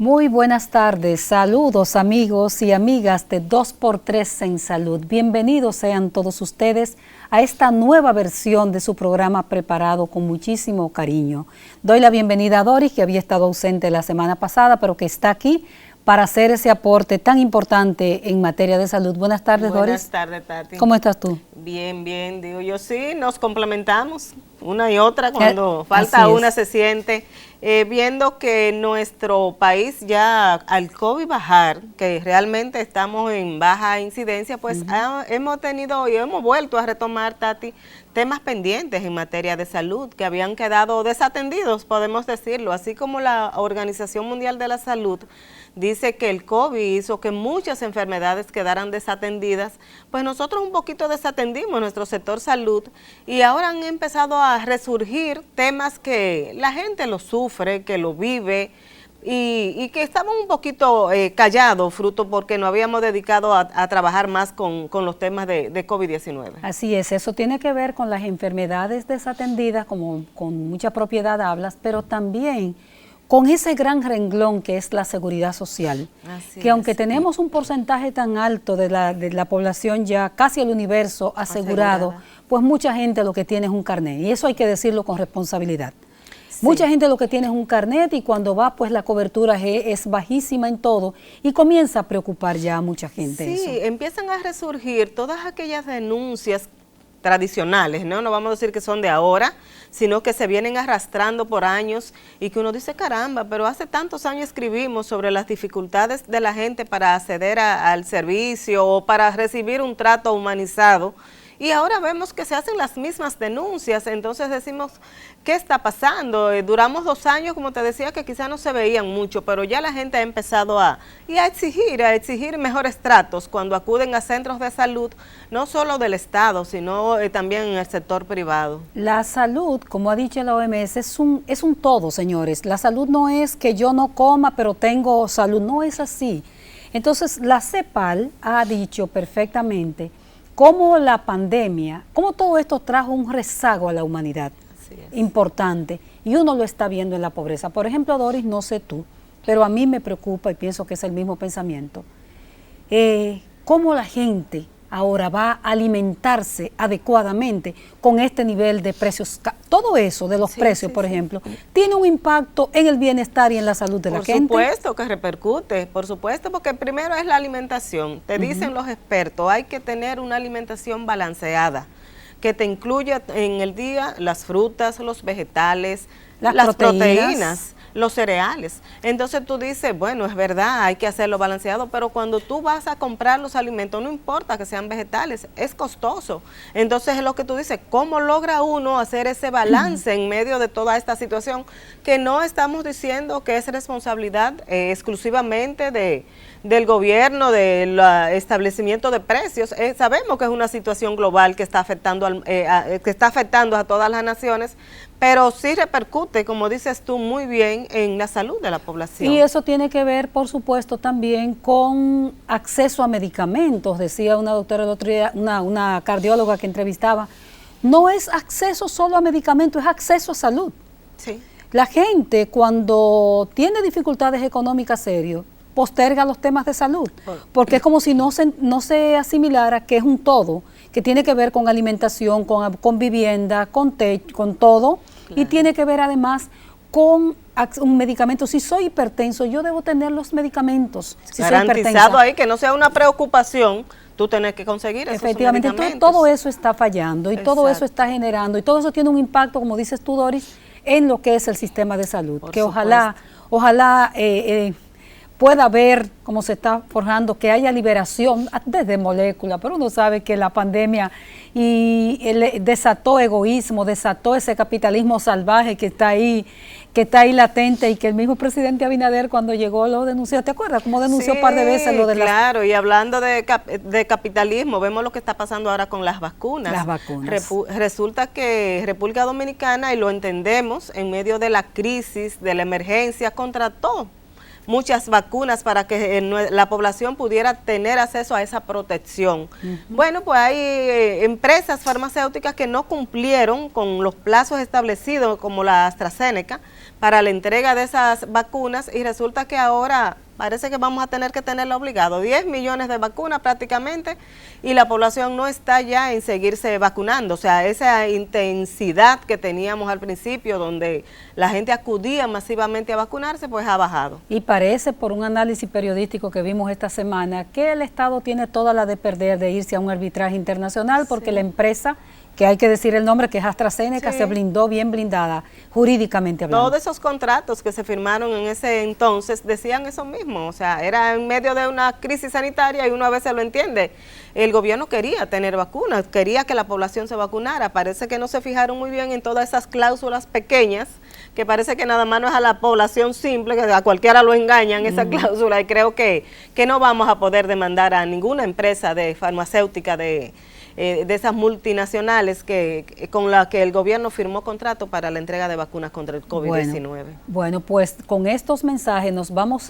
Muy buenas tardes, saludos amigos y amigas de 2x3 en Salud. Bienvenidos sean todos ustedes a esta nueva versión de su programa preparado con muchísimo cariño. Doy la bienvenida a Doris, que había estado ausente la semana pasada, pero que está aquí para hacer ese aporte tan importante en materia de salud. Buenas tardes, Doris. Buenas tardes, Tati. ¿Cómo estás tú? Bien, bien, digo yo sí, nos complementamos una y otra, cuando falta una se siente, viendo que nuestro país ya al COVID bajar, que realmente estamos en baja incidencia, pues hemos tenido y hemos vuelto a retomar, Tati, temas pendientes en materia de salud que habían quedado desatendidos, podemos decirlo, así como la Organización Mundial de la Salud dice que el COVID hizo que muchas enfermedades quedaran desatendidas, pues nosotros un poquito desatendimos nuestro sector salud y ahora han empezado a resurgir temas que la gente lo sufre, que lo vive y que estamos un poquito callados, fruto porque nos habíamos dedicado a trabajar más con los temas de COVID-19. Así es, eso tiene que ver con las enfermedades desatendidas, como con mucha propiedad hablas, pero también con ese gran renglón que es la seguridad social, que aunque tenemos un porcentaje tan alto de la población ya casi el universo asegurado, pues mucha gente lo que tiene es un carnet, y eso hay que decirlo con responsabilidad. Sí. Mucha gente lo que tiene es un carnet y cuando va pues la cobertura es bajísima en todo y comienza a preocupar ya a mucha gente. Sí, eso. Empiezan a resurgir todas aquellas denuncias tradicionales, ¿no? No vamos a decir que son de ahora, sino que se vienen arrastrando por años y que uno dice, caramba, pero hace tantos años escribimos sobre las dificultades de la gente para acceder al servicio o para recibir un trato humanizado. Y ahora vemos que se hacen las mismas denuncias, entonces decimos, ¿qué está pasando? Duramos 2 años, como te decía, que quizás no se veían mucho, pero ya la gente ha empezado a exigir mejores tratos cuando acuden a centros de salud, no solo del Estado, sino también en el sector privado. La salud, como ha dicho la OMS, es un todo, señores. La salud no es que yo no coma, pero tengo salud, no es así. Entonces, la CEPAL ha dicho perfectamente cómo la pandemia, cómo todo esto trajo un rezago a la humanidad importante y uno lo está viendo en la pobreza. Por ejemplo, Doris, no sé tú, pero a mí me preocupa y pienso que es el mismo pensamiento, cómo la gente ahora va a alimentarse adecuadamente con este nivel de precios. Todo eso de los precios, por ejemplo, tiene un impacto en el bienestar y en la salud de la gente. Por supuesto que repercute, por supuesto, porque primero es la alimentación. Te dicen los expertos, hay que tener una alimentación balanceada, que te incluya en el día las frutas, los vegetales, las proteínas, los cereales. Entonces tú dices, bueno, es verdad, hay que hacerlo balanceado, pero cuando tú vas a comprar los alimentos, no importa que sean vegetales, es costoso. Entonces es lo que tú dices, ¿cómo logra uno hacer ese balance en medio de toda esta situación? Que no estamos diciendo que es responsabilidad exclusivamente del gobierno, del establecimiento de precios. Sabemos que es una situación global que está afectando a todas las naciones, pero sí repercute, como dices tú muy bien, en la salud de la población. Y eso tiene que ver, por supuesto, también con acceso a medicamentos. Decía una doctora el otro día, una cardióloga que entrevistaba, no es acceso solo a medicamentos, es acceso a salud. Sí. La gente, cuando tiene dificultades económicas serias, posterga los temas de salud, porque es como si no se asimilara que es un todo, que tiene que ver con alimentación, con vivienda, con techo, con todo, y tiene que ver además con un medicamento. Si soy hipertenso, yo debo tener los medicamentos. Si garantizado ahí, que no sea una preocupación, tú tienes que conseguir esos medicamentos. Efectivamente, todo eso está fallando y todo eso está generando, y todo eso tiene un impacto, como dices tú, Doris, en lo que es el sistema de salud, que ojalá pueda ver cómo se está forjando, que haya liberación desde moléculas, pero uno sabe que la pandemia desató egoísmo, desató ese capitalismo salvaje que está ahí latente, y que el mismo presidente Abinader cuando llegó lo denunció. ¿Te acuerdas cómo denunció un par de veces lo de claro, y hablando de capitalismo, vemos lo que está pasando ahora con las vacunas. Las vacunas. Resulta que República Dominicana, y lo entendemos, en medio de la crisis, de la emergencia, contrató muchas vacunas para que la población pudiera tener acceso a esa protección. Bueno, pues hay empresas farmacéuticas que no cumplieron con los plazos establecidos, como la AstraZeneca, para la entrega de esas vacunas y resulta que ahora parece que vamos a tener que tenerlo obligado. 10 millones de vacunas prácticamente y la población no está ya en seguirse vacunando. O sea, esa intensidad que teníamos al principio donde la gente acudía masivamente a vacunarse, pues ha bajado. Y parece, por un análisis periodístico que vimos esta semana, que el Estado tiene toda la de perder de irse a un arbitraje internacional porque la empresa, que hay que decir el nombre, que es AstraZeneca, se blindó bien blindada jurídicamente hablando. Todos esos contratos que se firmaron en ese entonces decían eso mismo, o sea, era en medio de una crisis sanitaria y uno a veces lo entiende. El gobierno quería tener vacunas, quería que la población se vacunara, parece que no se fijaron muy bien en todas esas cláusulas pequeñas, que parece que nada más no es a la población simple, que a cualquiera lo engañan esa cláusula, y creo que no vamos a poder demandar a ninguna empresa de farmacéutica de esas multinacionales con las que el gobierno firmó contrato para la entrega de vacunas contra el COVID-19. Bueno, pues con estos mensajes nos vamos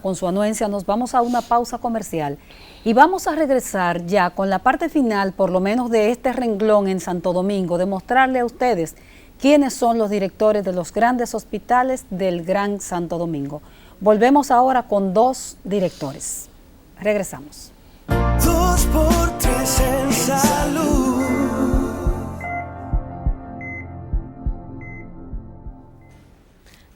con su anuencia, nos vamos a una pausa comercial y vamos a regresar ya con la parte final, por lo menos de este renglón en Santo Domingo, de mostrarle a ustedes quiénes son los directores de los grandes hospitales del Gran Santo Domingo. Volvemos ahora con 2 directores. Regresamos. 2x3 en salud.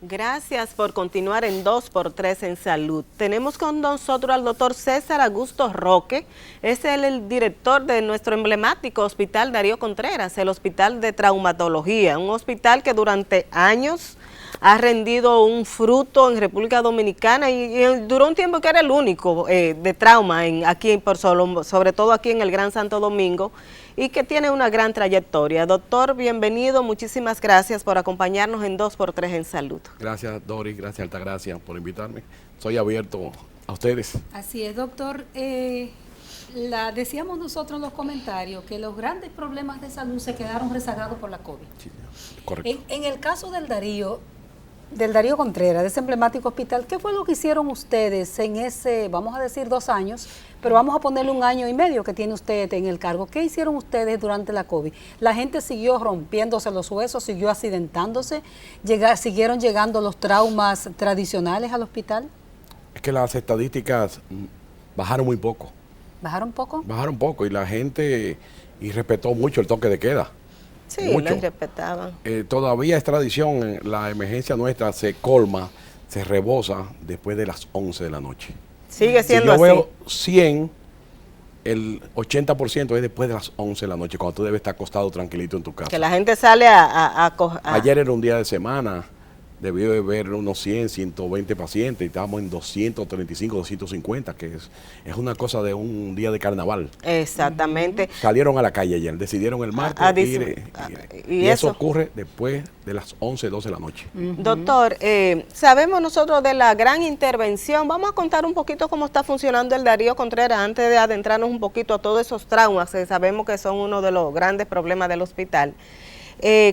Gracias por continuar en 2x3 en salud. Tenemos con nosotros al doctor César Augusto Roque, es el director de nuestro emblemático Hospital Darío Contreras, el Hospital de Traumatología, un hospital que durante años ha rendido un fruto en República Dominicana y duró un tiempo que era el único de trauma sobre todo aquí en el Gran Santo Domingo, y que tiene una gran trayectoria. Doctor, bienvenido, muchísimas gracias por acompañarnos en 2x3 en salud. Gracias, Doris, gracias Altagracia por invitarme. Soy abierto a ustedes. Así es, doctor. Decíamos nosotros en los comentarios que los grandes problemas de salud se quedaron rezagados por la COVID. Sí, correcto. En el caso del Darío Contreras, de ese emblemático hospital, ¿qué fue lo que hicieron ustedes en ese, vamos a decir 2 años, pero vamos a ponerle 1 año y medio que tiene usted en el cargo? ¿Qué hicieron ustedes durante la COVID? ¿La gente siguió rompiéndose los huesos, siguió accidentándose, siguieron llegando los traumas tradicionales al hospital? Es que las estadísticas bajaron muy poco. ¿Bajaron poco? Bajaron poco y la gente respetó mucho el toque de queda. Sí, mucho. lo respetaban. Todavía es tradición, la emergencia nuestra se colma, se rebosa después de las 11 de la noche. Sigue siendo así. Si yo veo así. 100, el 80% es después de las 11 de la noche, cuando tú debes estar acostado tranquilito en tu casa. Que la gente sale Ayer era un día de semana, debió de haber unos 100, 120 pacientes y estábamos en 235, 250, que es una cosa de un día de carnaval. Exactamente. Salieron a la calle ayer, decidieron el martes y eso ocurre después de las 11, 12 de la noche. Doctor, sabemos nosotros de la gran intervención. Vamos a contar un poquito cómo está funcionando el Darío Contreras antes de adentrarnos un poquito a todos esos traumas que sabemos que son uno de los grandes problemas del hospital.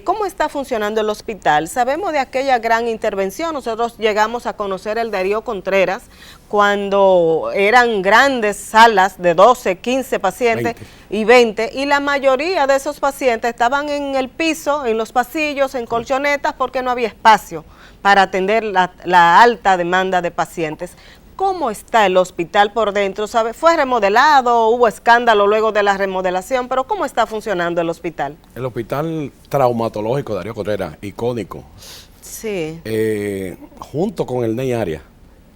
¿Cómo está funcionando el hospital? Sabemos de aquella gran intervención, nosotros llegamos a conocer el Darío Contreras cuando eran grandes salas de 12, 15 pacientes 20, y la mayoría de esos pacientes estaban en el piso, en los pasillos, en colchonetas, porque no había espacio para atender la alta demanda de pacientes. ¿Cómo está el hospital por dentro? ¿Sabe? ¿Fue remodelado? ¿Hubo escándalo luego de la remodelación? ¿Pero cómo está funcionando el hospital? El hospital traumatológico Darío Contreras, icónico. Sí. Junto con el Ney Arias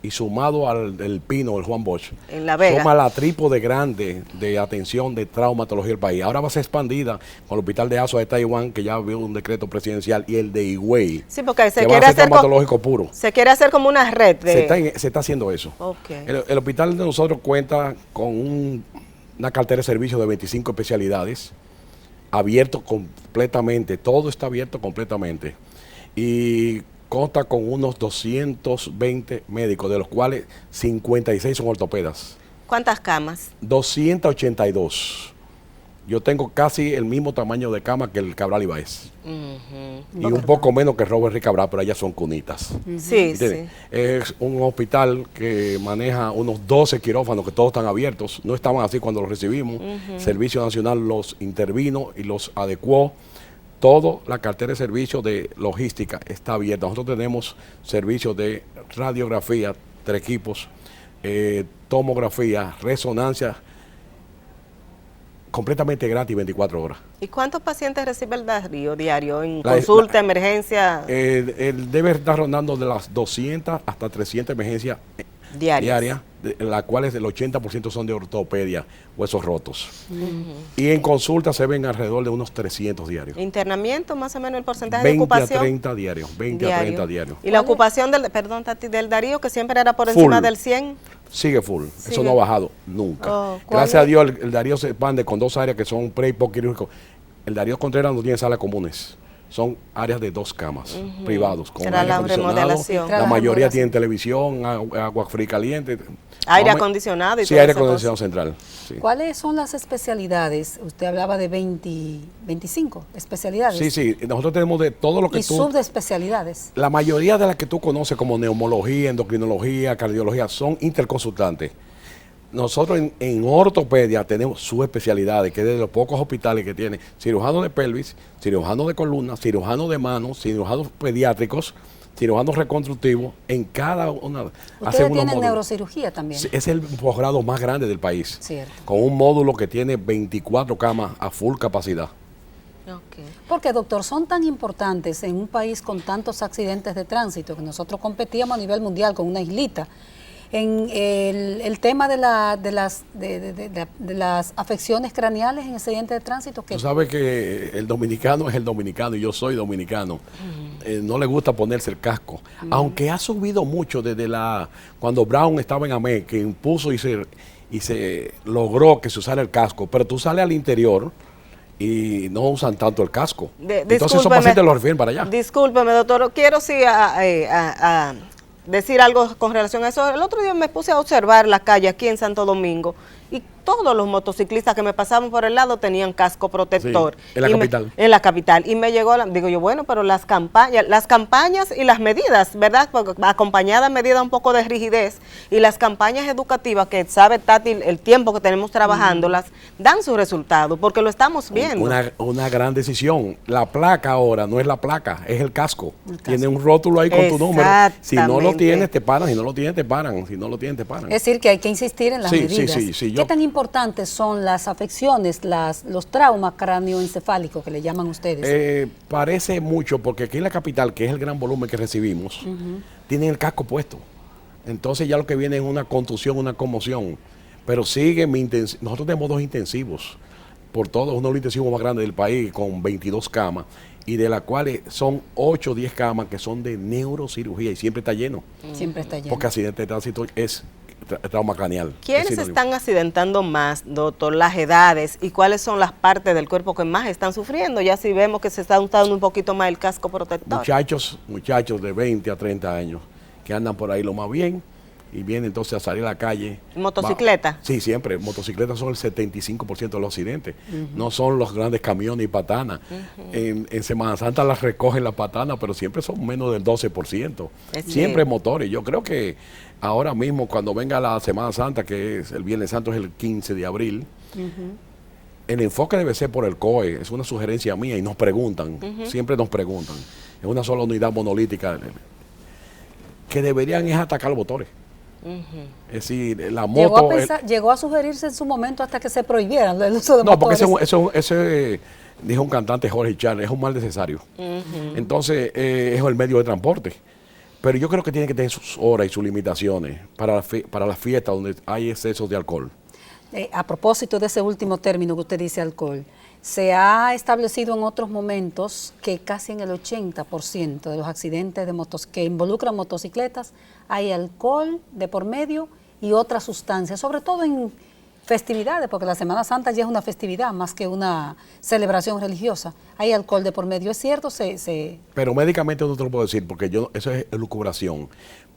y sumado al del Pino, el Juan Bosch, en La Vega, suma la trípode grande de atención de traumatología del país. Ahora va a ser expandida con el hospital de Azua de Taiwán, que ya vio un decreto presidencial, y el de Higüey, sí, porque se que quiere va a ser hacer traumatológico puro. Se quiere hacer como una red de... Se está haciendo eso. Okay. El hospital de nosotros cuenta con una cartera de servicios de 25 especialidades, abierto completamente, todo está abierto completamente. Y consta con unos 220 médicos, de los cuales 56 son ortopedas. ¿Cuántas camas? 282. Yo tengo casi el mismo tamaño de cama que el Cabral Ibáez. Y un poco menos que Robert Rick Cabral, pero ellas son cunitas. Sí, sí. Es un hospital que maneja unos 12 quirófanos que todos están abiertos. No estaban así cuando los recibimos. Servicio Nacional los intervino y los adecuó. toda la cartera de servicios de logística está abierta. Nosotros tenemos servicios de radiografía, 3 equipos, tomografía, resonancia, completamente gratis 24 horas. ¿Y cuántos pacientes recibe el Darío diario en consulta, emergencia? Él debe estar rondando de las 200 hasta 300 emergencias diarias, de las cuales el 80% son de ortopedia, huesos rotos. Y en consulta se ven alrededor de unos 300 diarios. ¿Internamiento más o menos el porcentaje 20 de ocupación? a 30 diarios, 20 a 30 diarios. ¿Y la ocupación del, perdón, Tati, del Darío, que siempre era por encima del 100? Sigue full, Sigue. eso no ha bajado nunca. Oh, Gracias a Dios el Darío se expande con 2 áreas que son pre y postquirúrgico. El Darío Contreras no tiene salas comunes, son áreas de 2 camas privados con Será aire la acondicionado. remodelación. La mayoría tienen televisión, agua fría y caliente. Aire acondicionado y sí, todo aire esa acondicionado cosa. central. Sí. ¿Cuáles son las especialidades? Usted hablaba de 25 especialidades. Sí, sí, nosotros tenemos de todo lo que Y tú... subespecialidades. La mayoría de las que tú conoces como neumología, endocrinología, cardiología, son interconsultantes. Nosotros en ortopedia tenemos subespecialidades, que es de los pocos hospitales que tiene cirujano de pelvis, cirujano de columna, cirujano de manos, cirujanos pediátricos, cirujanos reconstructivos, en cada una. Ustedes tienen neurocirugía también. Sí, es el posgrado más grande del país, Cierto. con un módulo que tiene 24 camas a full capacidad. Okay. Porque, doctor, son tan importantes en un país con tantos accidentes de tránsito, que nosotros competíamos a nivel mundial con una islita. En el tema de las afecciones craneales en accidentes de tránsito. Tú sabes que el dominicano es el dominicano y yo soy dominicano. No le gusta ponerse el casco. Aunque ha subido mucho desde cuando Brown estaba en AME, que impuso y se logró que se usara el casco. Pero tú sales al interior y no usan tanto el casco. Entonces esos pacientes los refieren para allá. Discúlpeme, doctor. Quiero sí decir algo con relación a eso. El otro día me puse a observar la calle aquí en Santo Domingo y todos los motociclistas que me pasaban por el lado tenían casco protector. Sí, en la capital. En la capital. Y me llegó, digo yo, bueno, pero las campañas y las medidas, ¿verdad? Porque acompañada medida un poco de rigidez y las campañas educativas que sabe Tati el tiempo que tenemos trabajándolas, dan su resultado, porque lo estamos viendo. Una gran decisión. La placa ahora no es la placa, es el casco. Tiene un rótulo ahí con tu número. Si no lo tienes, te paran. Si no lo tienes, te paran. Si no lo tienes, te paran. Es decir, que hay que insistir en las medidas. Sí. ¿Qué tan importantes son las afecciones, los traumas cráneoencefálicos que le llaman ustedes? Parece mucho, porque aquí en la capital, que es el gran volumen que recibimos, tienen el casco puesto. Entonces ya lo que viene es una contusión, una conmoción. Pero sigue nosotros tenemos 2 intensivos, por todos, uno de los intensivos más grandes del país, con 22 camas, y de las cuales son 8 o 10 camas que son de neurocirugía, y siempre está lleno. Siempre está lleno. Porque accidente de tránsito es trauma craneal. ¿Quiénes están accidentando más, doctor? Las edades y cuáles son las partes del cuerpo que más están sufriendo. Ya si vemos que se está usando un poquito más el casco protector. Muchachos de 20 a 30 años que andan por ahí lo más bien y vienen entonces a salir a la calle. ¿Motocicleta? Sí, siempre. Motocicletas son el 75% de los accidentes. No son los grandes camiones y patanas. En Semana Santa las recogen las patanas, pero siempre son menos del 12%. Siempre motores. Yo creo que ahora mismo, cuando venga la Semana Santa, que es el Viernes Santo, es el 15 de abril, el enfoque debe ser por el COE. Es una sugerencia mía y nos preguntan. Siempre nos preguntan. Es una sola unidad monolítica que deberían es atacar los motores. Es decir, la moto... Llegó a sugerirse en su momento hasta que se prohibieran el uso de motores. No, porque ese dijo un cantante, Jorge Charles, es un mal necesario. Entonces, es el medio de transporte. Pero yo creo que tiene que tener sus horas y sus limitaciones para las fiestas donde hay excesos de alcohol. A propósito de ese último término que usted dice, alcohol, se ha establecido en otros momentos que casi en el 80% de los accidentes que involucran motocicletas hay alcohol de por medio y otras sustancias, sobre todo en festividades, porque la Semana Santa ya es una festividad más que una celebración religiosa. Hay alcohol de por medio, ¿es cierto? Pero médicamente no te lo puedo decir, porque eso es elucubración.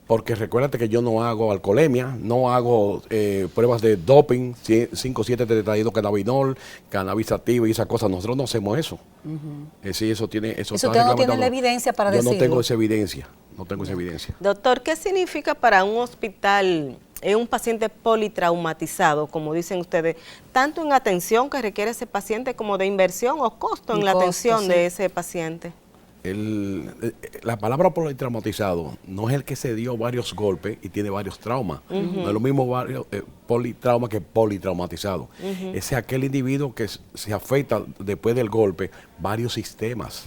Porque recuérdate que yo no hago alcoholemia, no hago pruebas de doping, 5,7-tetrahidro cannabinol, cannabis sativa y esas cosas. Nosotros no hacemos eso. Sí, eso usted no tiene la evidencia para decirlo. Yo no tengo esa evidencia. No tengo esa evidencia. Doctor, ¿qué significa para un hospital es un paciente politraumatizado, como dicen ustedes, tanto en atención que requiere ese paciente como de inversión o costo en la atención de ese paciente? La palabra politraumatizado no es el que se dio varios golpes y tiene varios traumas. No es lo mismo politrauma que politraumatizado. Es aquel individuo que se afecta después del golpe varios sistemas.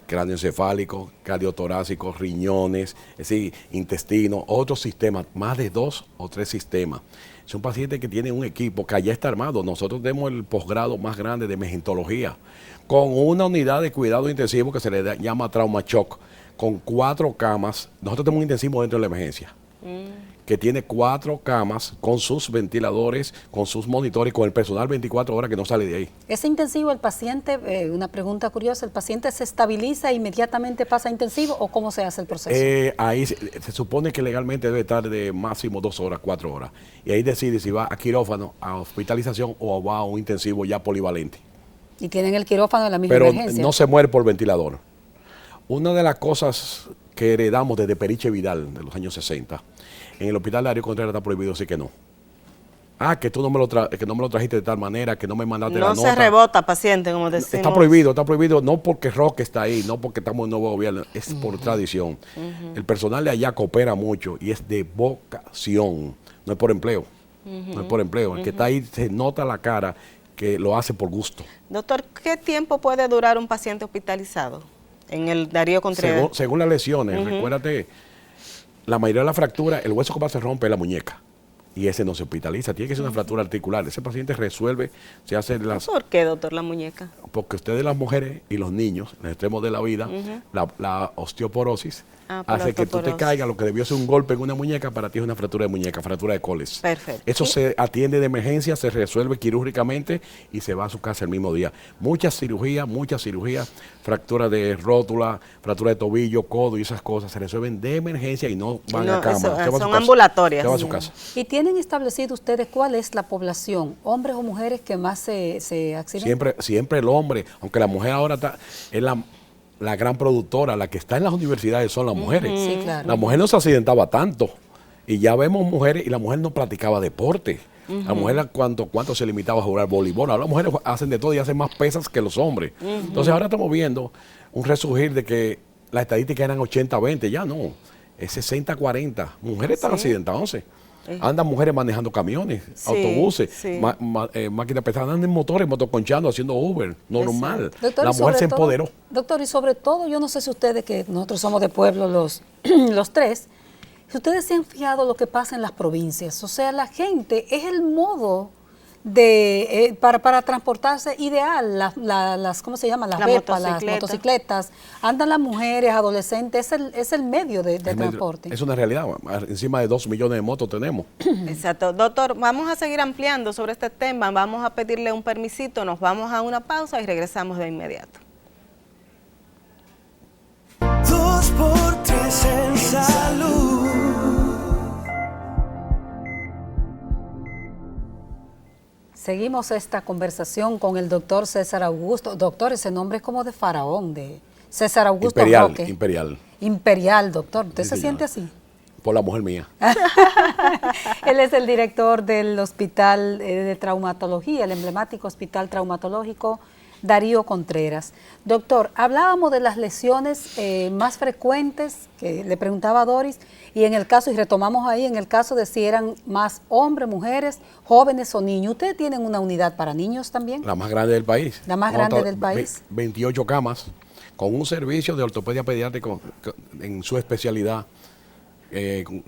Cráneoencefálico, cardiotorácico, riñones, es decir, intestino, otros sistemas, más de 2 o 3 sistemas. Es un paciente que tiene un equipo que allá está armado. Nosotros tenemos el posgrado más grande de emergentología, con una unidad de cuidado intensivo que se le llama trauma shock, con 4 camas. Nosotros tenemos un intensivo dentro de la emergencia, que tiene 4 camas con sus ventiladores, con sus monitores, con el personal 24 horas que no sale de ahí. Ese intensivo, el paciente, una pregunta curiosa, ¿el paciente se estabiliza e inmediatamente pasa a intensivo o cómo se hace el proceso? Ahí se supone que legalmente debe estar de máximo 2 horas, 4 horas. Y ahí decide si va a quirófano, a hospitalización o va a un intensivo ya polivalente. Y tienen el quirófano en la misma Pero emergencia. no se muere por ventilador. Una de las cosas que heredamos desde Periche Vidal, de los años 60, en el hospital de Darío Contreras está prohibido decir que no. Que tú no me lo trajiste de tal manera, que no me mandaste la nota. No se rebota paciente, como decimos. Está prohibido no porque Roque está ahí, no porque estamos en nuevo gobierno, es por tradición. El personal de allá coopera mucho y es de vocación, no es por empleo. No es por empleo. El que está ahí se nota la cara que lo hace por gusto. Doctor, ¿qué tiempo puede durar un paciente hospitalizado en el Darío Contreras? Según las lesiones, recuérdate, la mayoría de las fracturas, el hueso que más se rompe es la muñeca. Y ese no se hospitaliza, tiene que ser una fractura articular. Ese paciente resuelve, se hace las... ¿Por qué, doctor, la muñeca? Porque ustedes, las mujeres y los niños, en el extremo de la vida, la osteoporosis hace que tú te caigas, lo que debió ser un golpe en una muñeca, para ti es una fractura de muñeca, fractura de coles. Perfecto. Eso se atiende de emergencia, se resuelve quirúrgicamente y se va a su casa el mismo día. Muchas cirugías, fractura de rótula, fractura de tobillo, codo y esas cosas, se resuelven de emergencia y no van a cama. Son ambulatorias. Se va a su casa. ¿Y tienen establecido ustedes cuál es la población, hombres o mujeres, que más se accidentan? Siempre el hombre, aunque la mujer ahora es la gran productora, la que está en las universidades son las mujeres. Sí, claro. La mujer no se accidentaba tanto y ya vemos mujeres y la mujer no practicaba deporte. La mujer cuánto se limitaba a jugar voleibol. Ahora las mujeres hacen de todo y hacen más pesas que los hombres. Entonces ahora estamos viendo un resurgir de que las estadísticas eran 80-20, ya no, es 60-40. Mujeres están accidentadas. Andan mujeres manejando camiones, autobuses, máquinas pesadas, andan en motores, motoconchando, haciendo Uber, normal. Doctor, la mujer se empoderó. Doctor, y sobre todo, yo no sé si ustedes, que nosotros somos de pueblo los tres, si ustedes se han fijado lo que pasa en las provincias. O sea, la gente es el modo de para transportarse ideal, las ¿cómo se llama? Las Vespas, las motocicletas, andan las mujeres, adolescentes, es el medio de transporte. Es una realidad, encima de 2 millones de motos tenemos. Exacto. Doctor, vamos a seguir ampliando sobre este tema, vamos a pedirle un permisito, nos vamos a una pausa y regresamos de inmediato. 2x3 en salud. Seguimos esta conversación con el doctor César Augusto. Doctor, ese nombre es como de faraón, de César Augusto Roque. Imperial, doctor. ¿Usted se siente así? Por la mujer mía. Él es el director del Hospital de Traumatología, el emblemático Hospital Traumatológico Darío Contreras. Doctor, hablábamos de las lesiones más frecuentes, que le preguntaba a Doris, y en el caso, y retomamos ahí, en el caso de si eran más hombres, mujeres, jóvenes o niños. ¿Ustedes tienen una unidad para niños también? La más grande del país. La más grande del país. 28 camas, con un servicio de ortopedia pediátrica en su especialidad,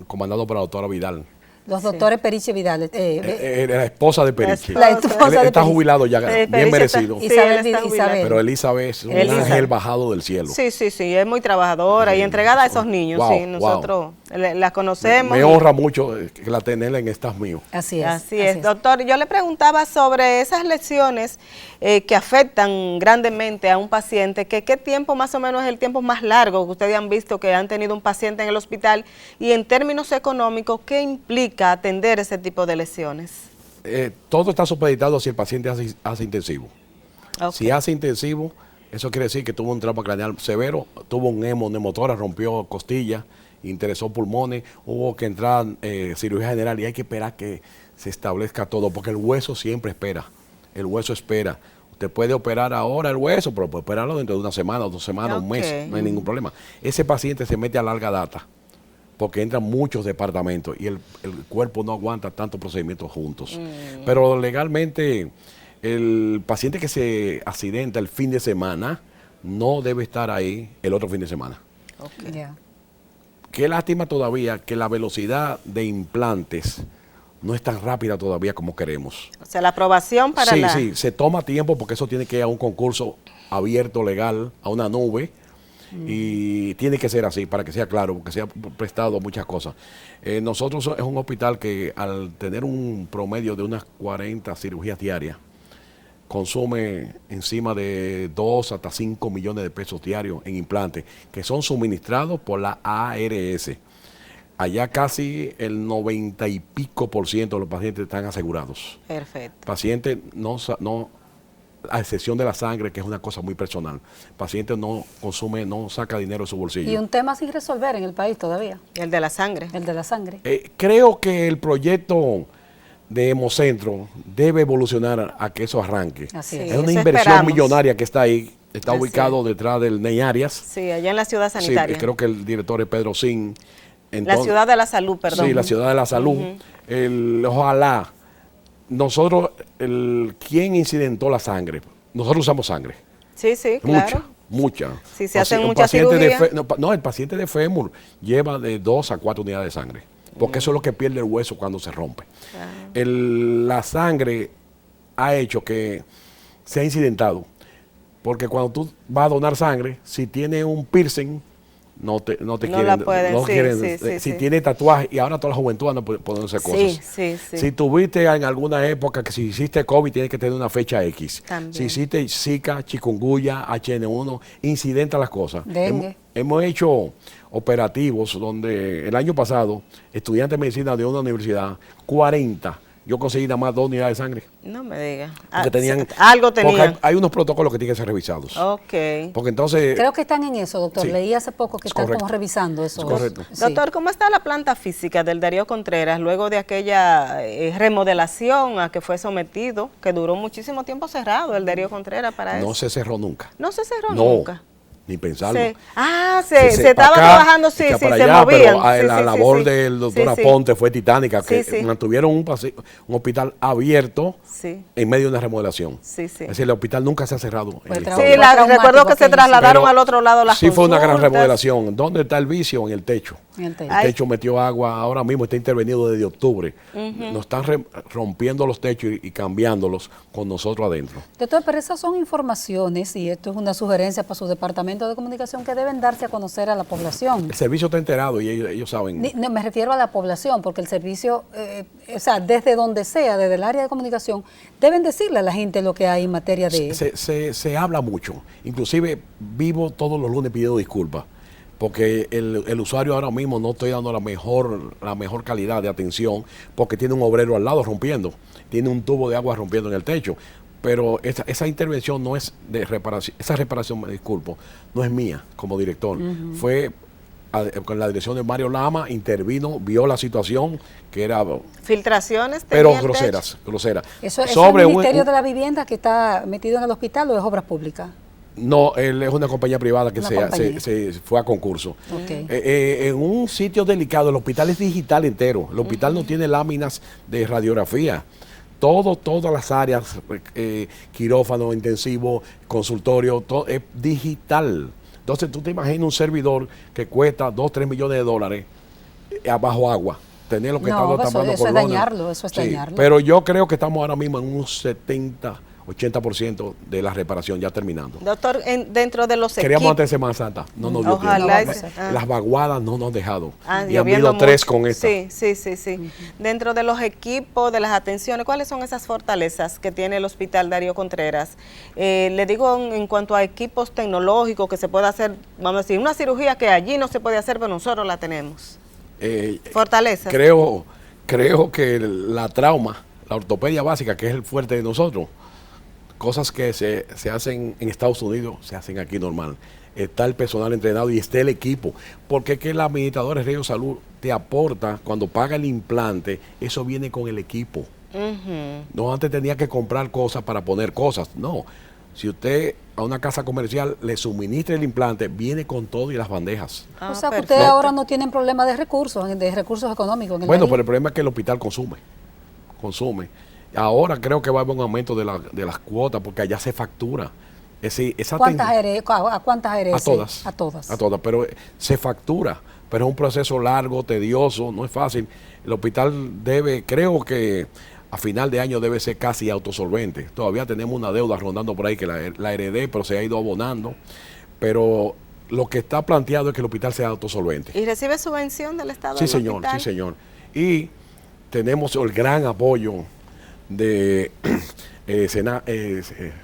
comandado por la doctora Vidal. Los doctores Periche Vidal. La esposa de Periche. La esposa de está Periche. jubilado ya, bien merecido. Isabel. Pero Elizabeth es un ángel bajado del cielo. Sí, es muy trabajadora y entregada a esos niños. Nosotros la conocemos. Me honra mucho que la tenerla en Estás Mío. Así es. Así es. Doctor, yo le preguntaba sobre esas lesiones que afectan grandemente a un paciente, que qué tiempo más o menos es el tiempo más largo que ustedes han visto que han tenido un paciente en el hospital, y en términos económicos, ¿qué implica atender ese tipo de lesiones? Todo está supeditado si el paciente hace intensivo. Okay. Si hace intensivo, eso quiere decir que tuvo un trauma craneal severo, tuvo un neumotórax, rompió costilla interesó pulmones, hubo que entrar cirugía general y hay que esperar que se establezca todo, porque el hueso siempre espera, el hueso espera. Usted puede operar ahora el hueso, pero puede operarlo dentro de una semana, 2 semanas, un mes, no hay ningún problema. Ese paciente se mete a larga data, porque entran muchos departamentos y el cuerpo no aguanta tantos procedimientos juntos. Pero legalmente, el paciente que se accidenta el fin de semana no debe estar ahí el otro fin de semana. Okay. Ya. Qué lástima todavía que la velocidad de implantes no es tan rápida todavía como queremos. O sea, la aprobación para Sí, se toma tiempo porque eso tiene que ir a un concurso abierto, legal, a una nube, y tiene que ser así para que sea claro, porque se ha prestado muchas cosas. Nosotros es un hospital que al tener un promedio de unas 40 cirugías diarias, consume encima de 2 hasta 5 millones de pesos diarios en implantes, que son suministrados por la ARS. Allá casi el 90 y pico % de los pacientes están asegurados. Perfecto. Paciente no, a excepción de la sangre, que es una cosa muy personal. Paciente no consume, no saca dinero de su bolsillo. Y un tema sin resolver en el país todavía, El de la sangre. el de la sangre. Creo que el proyecto de Hemocentro debe evolucionar a que eso arranque. Así Sí, es. Es una eso inversión esperamos. millonaria que está ahí, está Así ubicado detrás del Ney Arias. Sí, allá en la ciudad Sí, sanitaria. creo que el director es Pedro Sin. La ciudad de la salud, perdón. Sí, la ciudad de la salud. Ojalá, nosotros, ¿quién incidentó la sangre? Nosotros usamos sangre. Sí, sí, claro. Mucha. Si se hacen Un muchas paciente de cirugías. no, el paciente de fémur lleva de 2 a 4 unidades de sangre, porque eso es lo que pierde el hueso cuando se rompe. La sangre ha hecho que se ha incidentado, porque cuando tú vas a donar sangre, si tiene un piercing, no te No quieren. la pueden, no sí, quieren, sí, si sí. tiene tatuaje, y ahora toda la juventud anda poniéndose cosas. Sí, sí, sí. Si tuviste en alguna época que si hiciste COVID, tienes que tener una fecha X. También. Si hiciste Zika, chikungunya, HN1, incidenta las cosas. Dengue. Hemos hecho operativos donde el año pasado, estudiantes de medicina de una universidad, 40, yo conseguí nada más 2 unidades de sangre. No me diga. Porque tenían, Algo porque tenía. hay unos protocolos que tienen que ser revisados. Ok. Porque entonces, Creo que están en eso, doctor. sí. Leí hace poco que Es están correcto. como revisando eso. Es correcto. Sí. Doctor, ¿cómo está la planta física del Darío Contreras luego de aquella remodelación a que fue sometido, que duró muchísimo tiempo cerrado el Darío Contreras para eso? no se cerró nunca. No se cerró No, nunca. ni pensarlo. Se Se estaba pa' acá, trabajando, sí, echa sí, para se allá, movían. pero Sí, la sí, labor sí, sí. del doctor Sí, sí. Aponte fue titánica, que Sí, sí. mantuvieron un hospital abierto Sí. en medio de una remodelación. Sí, sí. Es decir, el hospital nunca se ha cerrado. en Pues la tra- Sí, historia. traumático recuerdo que se aquello. trasladaron Pero al otro lado las sí fue una gran consultas. remodelación. ¿Dónde está el vicio? En el techo. En el techo. El Ay. techo metió agua, ahora mismo está intervenido desde octubre. Nos están rompiendo los techos y cambiándolos con nosotros adentro. Doctor, pero esas son informaciones, y esto es una sugerencia para su departamento de comunicación, que deben darse a conocer a la población. El servicio está enterado y ellos saben. No, me refiero a la población, porque el servicio, o sea, desde donde sea, desde el área de comunicación, deben decirle a la gente lo que hay en materia de... Se habla mucho. Inclusive vivo todos los lunes pidiendo disculpas. Porque el usuario ahora mismo no estoy dando la mejor calidad de atención, porque tiene un obrero al lado rompiendo, tiene un tubo de agua rompiendo en el techo. Pero esa intervención no es de reparación, esa reparación, me disculpo, no es mía como director. Fue con la dirección de Mario Lama, intervino, vio la situación, que era, Filtraciones. pero tenía el groseras. ¿Eso es el Sobre Ministerio de la Vivienda que está metido en el hospital o es obras públicas? No, él es una compañía privada que Una se compañía. fue a concurso. Ok. En un sitio delicado, el hospital es digital entero. El hospital no tiene láminas de radiografía. Todas las áreas, quirófano, intensivo, consultorio, todo es digital. Entonces tú te imaginas un servidor que cuesta 2, 3 millones de dólares bajo agua. Tener lo que No, está eso tapando es colonia. dañarlo, eso es dañarlo. Pero yo creo que estamos ahora mismo en un 70-80% de la reparación ya terminando. Doctor, dentro de los Queríamos equipos. antes de Semana Santa, no nos dio Ojalá tiempo. ese- ah. Las vaguadas no nos han dejado. Y han lloviendo habido 3 mucho. con esta. Sí. Dentro de los equipos, de las atenciones, ¿cuáles son esas fortalezas que tiene el Hospital Darío Contreras? Le digo en cuanto a equipos tecnológicos que se puede hacer, vamos a decir, una cirugía que allí no se puede hacer, pero nosotros la tenemos. Fortalezas. Creo que la trauma, la ortopedia básica, que es el fuerte de nosotros, cosas que se hacen en Estados Unidos, se hacen aquí normal. está el personal entrenado y está el equipo. Porque es que el administrador de Río Salud te aporta, cuando paga el implante, eso viene con el equipo. No antes tenía que comprar cosas para poner cosas, no. Si usted a una casa comercial le suministra el implante, viene con todo y las bandejas. O sea que ustedes ahora no tienen problema de recursos económicos. Bueno, pero el problema es que el hospital consume. Ahora creo que va a haber un aumento de las cuotas porque allá se factura. Es decir, ¿A cuántas ARS? A todas. A todas, pero se factura. Pero es un proceso largo, tedioso, no es fácil. El hospital debe, creo que a final de año debe ser casi autosolvente. Todavía tenemos una deuda rondando por ahí que la heredé, pero se ha ido abonando. Pero lo que está planteado es que el hospital sea autosolvente. ¿Y recibe subvención del Estado? Sí, señor, hospital? Sí, señor. Y tenemos el gran apoyo de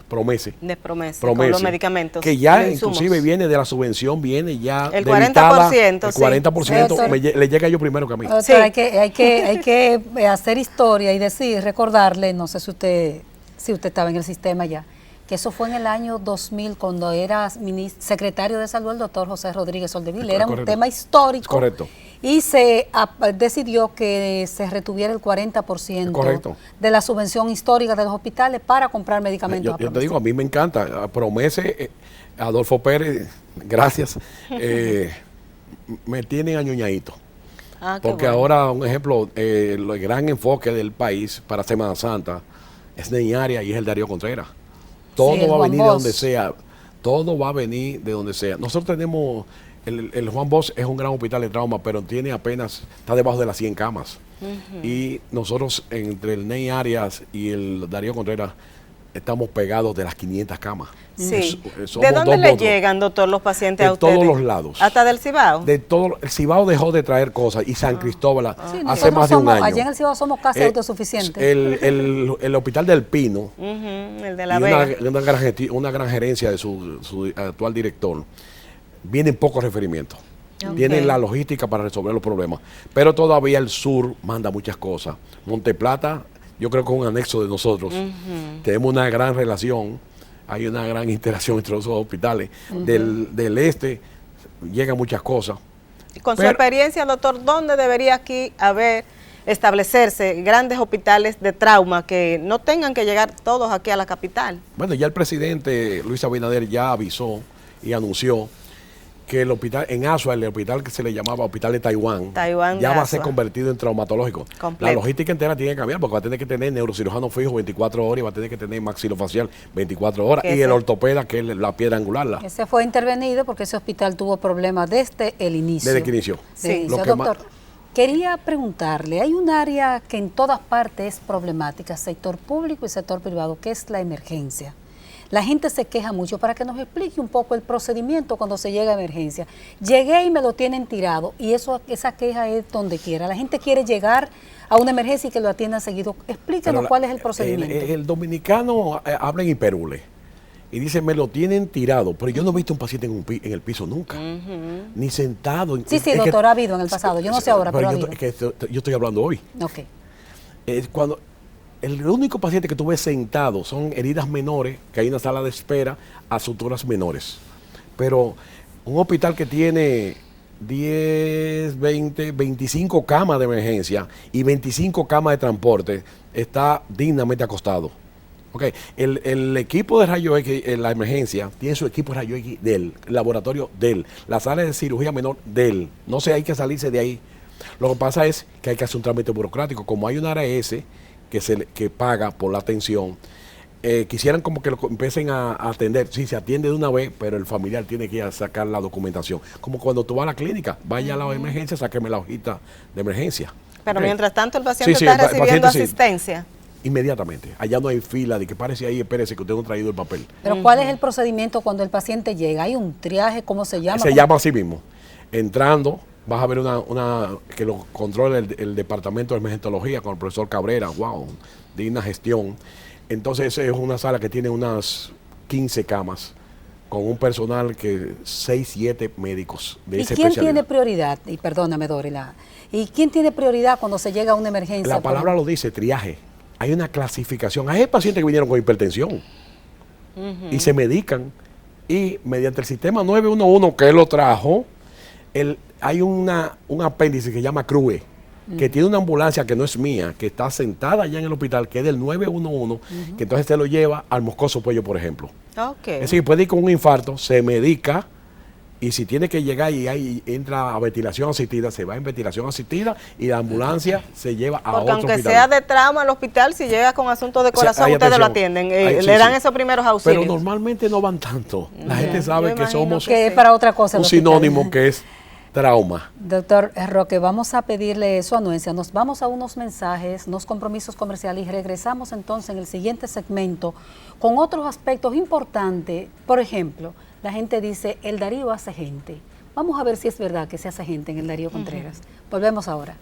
Promese. De Promese, con los medicamentos. Que ya inclusive viene de la subvención, viene ya el 40%. El 40% le llega a ellos primero que a mí. Sí. Hay que hacer historia y recordarle, no sé si usted estaba en el sistema ya, que eso fue en el año 2000 cuando era secretario de Salud el doctor José Rodríguez Soldevila. Era un tema histórico. Correcto. Y se decidió que se retuviera el 40% de la subvención histórica de los hospitales para comprar medicamentos. Yo te digo, a mí me encanta. Promese, Adolfo Pérez, gracias, me tienen añoñadito. Porque bueno. Ahora, un ejemplo, el gran enfoque del país para Semana Santa es Neñaria y es el Darío Contreras. Todo va a venir de donde sea. Todo va a venir de donde sea. Nosotros tenemos... El Juan Bosch es un gran hospital de trauma, pero está debajo de las 100 camas. Y nosotros, entre el Ney Arias y el Darío Contreras, estamos pegados de las 500 camas. Sí. ¿De dónde le llegan, doctor, los pacientes a ustedes? De todos los lados. ¿Hasta del Cibao? El Cibao dejó de traer cosas y San Cristóbal hace más de un año. Allá en el Cibao somos casi autosuficientes. El Hospital del Pino, el de La Vega, una gran gerencia de su actual director, vienen pocos referimientos. Tienen la logística para resolver los problemas. Pero todavía el sur manda muchas cosas. Monteplata, yo creo que es un anexo de nosotros. Tenemos una gran relación, hay una gran interacción entre los hospitales. Del este llegan muchas cosas. Con su experiencia, doctor, ¿dónde debería aquí establecerse grandes hospitales de trauma que no tengan que llegar todos aquí a la capital? Bueno, ya el presidente Luis Abinader ya avisó y anunció que el hospital en Asua, el hospital que se le llamaba Hospital de Taiwán ya va a ser convertido en traumatológico. Completo. La logística entera tiene que cambiar porque va a tener que tener neurocirujano fijo 24 horas y va a tener que tener maxilofacial 24 horas y el ortopeda, que es la piedra angular. Ese fue intervenido porque ese hospital tuvo problemas desde el inicio. Desde que inició. Sí. Doctor, quería preguntarle, hay un área que en todas partes es problemática, sector público y sector privado, que es la emergencia. La gente se queja mucho. Para que nos explique un poco el procedimiento cuando se llega a emergencia. Llegué y me lo tienen tirado y esa queja es donde quiera. La gente quiere llegar a una emergencia y que lo atiendan seguido. Explíquenos cuál es el procedimiento. El dominicano habla en hiperbole y dice, me lo tienen tirado, pero yo no he visto un paciente en el piso nunca, ni sentado. Sí, doctor, ha habido en el pasado. Yo no sé ahora, pero ha habido. Yo estoy hablando hoy. Ok. Cuando... El único paciente que tú ves sentado son heridas menores, que hay una sala de espera a suturas menores. Pero un hospital que tiene 10, 20, 25 camas de emergencia y 25 camas de transporte está dignamente acostado. Okay. El equipo de rayo X en la emergencia tiene su equipo de rayo X del laboratorio del, la sala de cirugía menor del. No sé, hay que salirse de ahí. Lo que pasa es que hay que hacer un trámite burocrático. Como hay una ARS que paga por la atención, quisieran como que lo empiecen a atender. Sí, se atiende de una vez, pero el familiar tiene que ir a sacar la documentación. Como cuando tú vas a la clínica, vaya a la emergencia, sáqueme la hojita de emergencia. Pero mientras tanto el paciente está recibiendo asistencia. Inmediatamente. Allá no hay fila de que párese ahí, espérese que usted no ha traído el papel. Pero ¿cuál es el procedimiento cuando el paciente llega? ¿Hay un triaje? ¿Cómo se llama? Se llama así mismo. Entrando, vas a ver una que lo controla el departamento de emergentología con el profesor Cabrera. Wow, digna gestión. Entonces es una sala que tiene unas 15 camas con un personal que 6, 7 médicos de esa especialidad. ¿Y quién tiene prioridad? Y perdóname, Dorila. ¿Y quién tiene prioridad cuando se llega a una emergencia? La palabra lo dice, triaje. Hay una clasificación. Hay pacientes que vinieron con hipertensión y se medican Y mediante el sistema 911 que él lo trajo, hay un apéndice que se llama CRUE, que tiene una ambulancia que no es mía, que está sentada allá en el hospital, que es del 911, que entonces se lo lleva al Moscoso Puello, por ejemplo. Okay. Es decir, puede ir con un infarto, se medica, y si tiene que llegar y ahí entra a ventilación asistida, se va en ventilación asistida y la ambulancia se lleva a Porque otro aunque hospital. sea de trauma al hospital, si llega con asuntos de corazón, hay ustedes lo atención. atienden, Sí, le dan sí. esos primeros auxilios. Pero normalmente no van tanto. La gente sabe yo que imagino somos Que es para otra cosa. un el hospital. sinónimo que es trauma. Doctor Roque, vamos a pedirle su anuencia. Nos vamos a unos mensajes, unos compromisos comerciales y regresamos entonces en el siguiente segmento con otros aspectos importantes. Por ejemplo, la gente dice, el Darío hace gente. Vamos a ver si es verdad que se hace gente en el Darío Contreras. Volvemos ahora.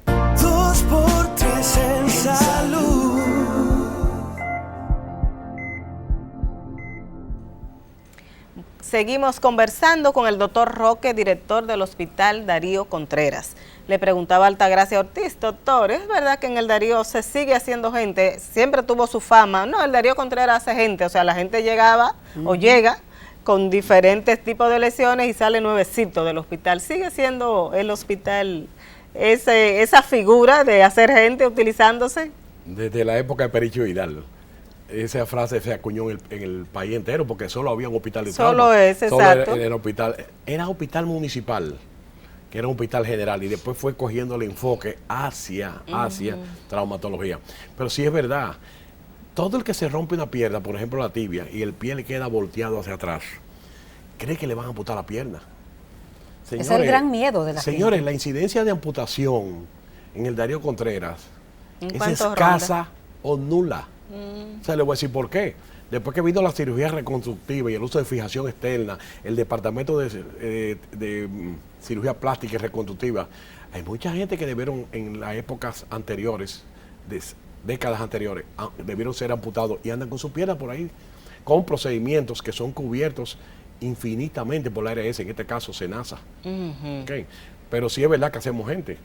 2x3 en salud. Seguimos conversando con el doctor Roque, director del Hospital Darío Contreras. Le preguntaba a Altagracia Ortiz, doctor, ¿es verdad que en el Darío se sigue haciendo gente? Siempre tuvo su fama. No, el Darío Contreras hace gente, o sea, la gente llegaba o llega con diferentes tipos de lesiones y sale nuevecito del hospital. ¿Sigue siendo el hospital esa figura de hacer gente utilizándose? Desde la época de Pericho Vidal. Esa frase se acuñó en el país entero porque solo había un hospital de trauma. Solo ese, Solo exacto. era el hospital, era hospital municipal, que era un hospital general, y después fue cogiendo el enfoque hacia traumatología. Pero sí es verdad, todo el que se rompe una pierna, por ejemplo la tibia, y el pie le queda volteado hacia atrás, cree que le van a amputar la pierna. Es el gran miedo de la Señores, gente. la incidencia de amputación en el Darío Contreras ¿En es cuánto escasa o nula. O sea, le voy a decir por qué. Después que vino la cirugía reconstructiva y el uso de fijación externa, el departamento de cirugía plástica y reconstructiva, hay mucha gente que debieron en las épocas anteriores, décadas anteriores, debieron ser amputados y andan con su pierna por ahí, con procedimientos que son cubiertos infinitamente por la ARS, en este caso SENASA. Okay. Pero sí es verdad que hacemos gente,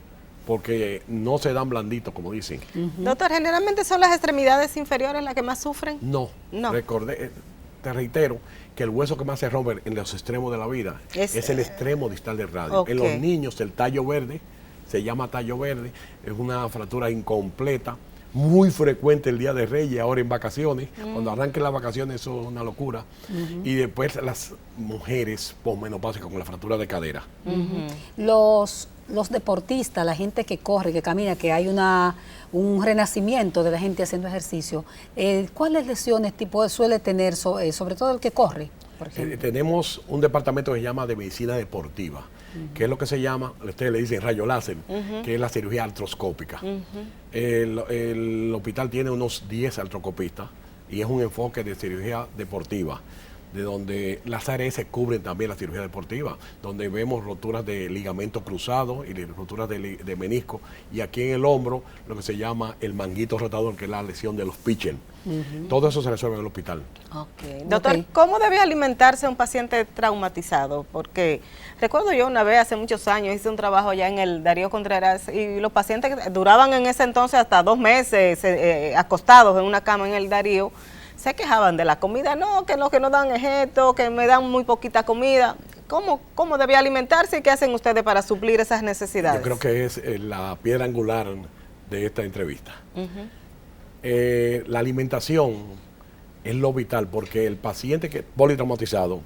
porque no se dan blanditos, como dicen. Doctor, generalmente son las extremidades inferiores las que más sufren. No. Te reitero que el hueso que más se rompe en los extremos de la vida es el extremo distal del radio. Okay. En los niños, el tallo verde, se llama tallo verde, es una fractura incompleta, muy frecuente el Día de Reyes, ahora en vacaciones. Cuando arranquen las vacaciones, eso es una locura. Y después las mujeres posmenopáusicas con la fractura de cadera. Los deportistas, la gente que corre, que camina, que hay un renacimiento de la gente haciendo ejercicio, ¿cuáles lesiones tipo suele tener, sobre todo el que corre, por ejemplo? Tenemos un departamento que se llama de medicina deportiva, que es lo que se llama, ustedes le dicen rayo láser, que es la cirugía artroscópica. El hospital tiene unos 10 artroscopistas y es un enfoque de cirugía deportiva, de donde las ARS cubren también la cirugía deportiva, donde vemos roturas de ligamento cruzado y roturas de menisco, y aquí en el hombro lo que se llama el manguito rotador, que es la lesión de los pitchers. Todo eso se resuelve en el hospital. Okay. Doctor, ¿cómo debe alimentarse un paciente traumatizado? Porque recuerdo yo una vez, hace muchos años, hice un trabajo allá en el Darío Contreras y los pacientes duraban en ese entonces hasta 2 meses acostados en una cama en el Darío. Se quejaban de la comida, no, que lo que nos dan es esto, que me dan muy poquita comida. ¿Cómo debía alimentarse y qué hacen ustedes para suplir esas necesidades? Yo creo que es la piedra angular de esta entrevista. La alimentación es lo vital, porque el paciente que politraumatizado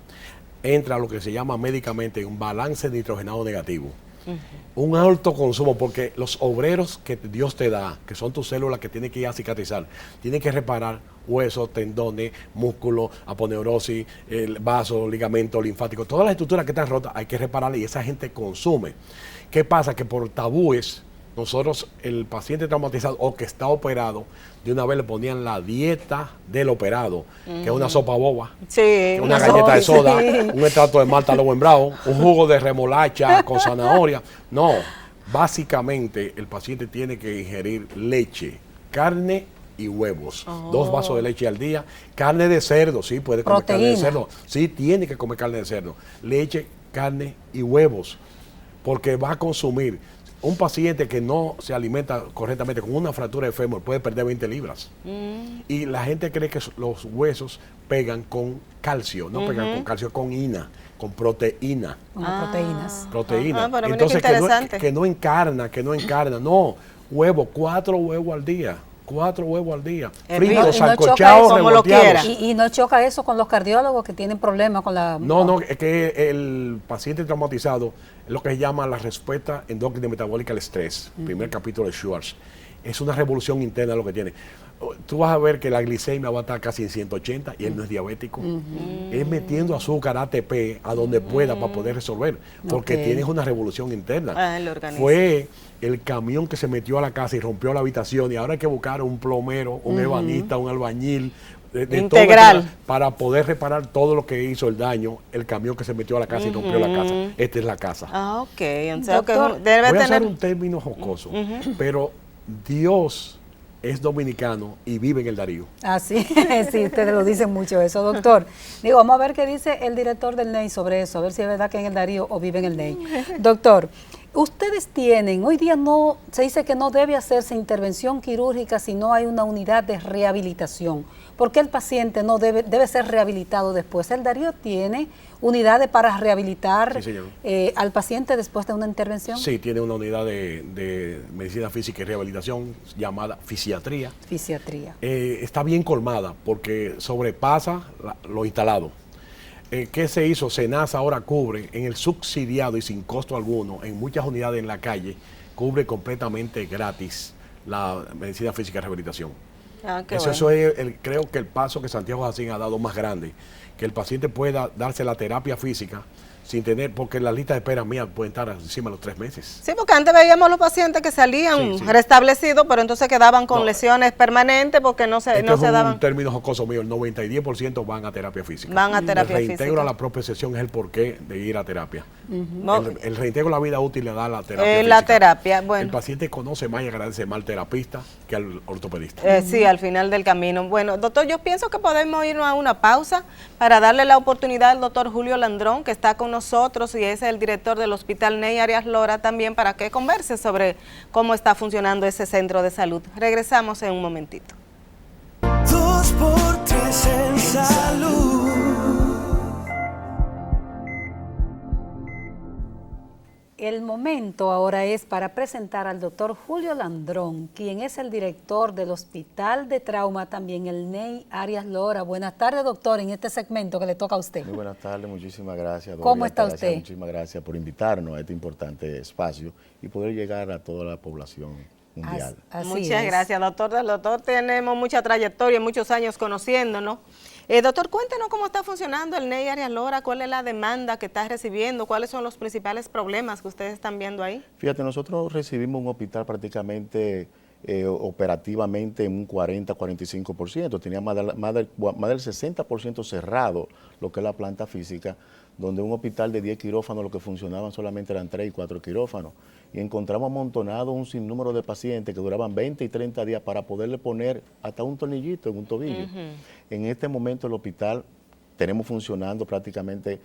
entra a lo que se llama médicamente un balance nitrogenado negativo. Un alto consumo, porque los obreros que Dios te da, que son tus células que tienen que ir a cicatrizar, tienen que reparar huesos, tendones, músculos, aponeurosis, el vaso, ligamento, linfático, todas las estructuras que están rotas hay que repararlas y esa gente consume. ¿Qué pasa? Que por tabúes, nosotros, el paciente traumatizado o que está operado, de una vez le ponían la dieta del operado, que es una sopa boba, sí, una galleta de soda, sí, un extracto de malta lobo en brown, un jugo de remolacha con zanahoria. No, básicamente el paciente tiene que ingerir leche, carne y huevos. 2 vasos de leche al día. Carne de cerdo, sí, puede comer carne de cerdo. Sí, tiene que comer carne de cerdo. Leche, carne y huevos, porque va a consumir. un paciente que no se alimenta correctamente con una fractura de fémur puede perder 20 libras. Y la gente cree que los huesos pegan con calcio, no pegan con calcio, con con proteína. Proteínas. Proteína. Pero mira Entonces, qué interesante. que no encarna, no, huevo, 4 huevos al día. 4 huevos al día, fritos, sancochados, como lo revolteados. quiera. Y no choca eso con los cardiólogos que tienen problemas con la... No, es que el paciente traumatizado es lo que se llama la respuesta endocrina metabólica al estrés, primer capítulo de Schwartz. Es una revolución interna lo que tiene. Tú vas a ver que la glicemia va a estar casi en 180 y él no es diabético. Es metiendo azúcar ATP a donde pueda para poder resolver, porque tienes una revolución interna. El organismo. Fue el camión que se metió a la casa y rompió la habitación y ahora hay que buscar un plomero, un ebanista, un albañil, de integral, todo, para poder reparar todo lo que hizo el daño, el camión que se metió a la casa y rompió la casa. Esta es la casa. Ok, entonces Doctor, debe voy a tener usar un término jocoso, pero Dios es dominicano y vive en el Darío. Ah, sí, sí, ustedes lo dicen mucho eso, doctor. Digo, vamos a ver qué dice el director del NEI sobre eso, a ver si es verdad que en el Darío o vive en el NEI. Doctor, ustedes tienen, hoy día no, se dice que no debe hacerse intervención quirúrgica si no hay una unidad de rehabilitación. ¿Por qué el paciente no debe ser rehabilitado después? El Darío tiene unidades para rehabilitar al paciente después de una intervención. Sí, tiene una unidad de medicina física y rehabilitación llamada fisiatría. Fisiatría. Está bien colmada porque sobrepasa lo instalado. ¿Qué se hizo? SENASA ahora cubre en el subsidiado y sin costo alguno, en muchas unidades en la calle, cubre completamente gratis la medicina física y rehabilitación. Eso es creo que el paso que Santiago Jacín ha dado más grande, que el paciente pueda darse la terapia física sin tener, porque la lista de espera mía puede estar encima de los 3 meses. Sí, porque antes veíamos los pacientes que salían restablecidos, pero entonces quedaban con lesiones permanentes porque no se daban. Un término jocoso mío, el 90 y 10% van a terapia física. Van a terapia el reintegro física. a la propia sesión es el porqué de ir a terapia. El reintegro a la vida útil le da la terapia física. La terapia, bueno. El paciente conoce más y agradece más al terapista que al ortopedista. Sí, al final del camino. Bueno, doctor, yo pienso que podemos irnos a una pausa para darle la oportunidad al doctor Julio Landrón, que está con nosotros y es el director del Hospital Ney Arias Lora, también para que converse sobre cómo está funcionando ese centro de salud. Regresamos en un momentito. 2x3 en salud. El momento ahora es para presentar al doctor Julio Landrón, quien es el director del Hospital de Trauma, también el NEI Arias Lora. Buenas tardes, doctor, en este segmento que le toca a usted. Muy buenas tardes, muchísimas gracias. ¿Cómo está usted? Muchísimas gracias por invitarnos a este importante espacio y poder llegar a toda la población mundial. Muchas gracias, doctor. Del doctor tenemos mucha trayectoria, muchos años conociéndonos. Doctor, cuéntenos cómo está funcionando el NEI Arias Lora, cuál es la demanda que está recibiendo, cuáles son los principales problemas que ustedes están viendo ahí. Fíjate, nosotros recibimos un hospital prácticamente operativamente en un 40-45%, tenía más del 60% cerrado lo que es la planta física, donde un hospital de 10 quirófanos lo que funcionaban solamente eran 3 y 4 quirófanos. Y encontramos amontonado un sinnúmero de pacientes que duraban 20 y 30 días para poderle poner hasta un tornillito en un tobillo. En este momento el hospital tenemos funcionando prácticamente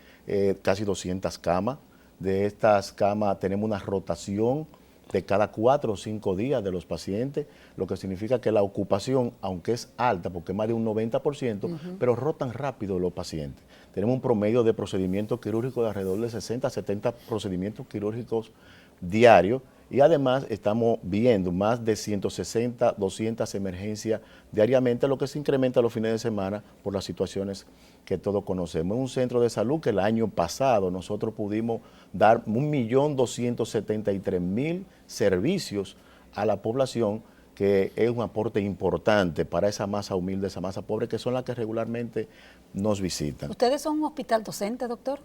casi 200 camas. De estas camas tenemos una rotación de cada 4 o 5 días de los pacientes, lo que significa que la ocupación, aunque es alta, porque es más de un 90%, pero rotan rápido los pacientes. Tenemos un promedio de procedimientos quirúrgicos de alrededor de 60 a 70 procedimientos quirúrgicos diarios y además estamos viendo más de 160, 200 emergencias diariamente, lo que se incrementa los fines de semana por las situaciones que todos conocemos. Es un centro de salud que el año pasado nosotros pudimos dar 1.273.000 servicios a la población, que es un aporte importante para esa masa humilde, esa masa pobre, que son las que regularmente nos visitan. ¿Ustedes son un hospital docente, doctor?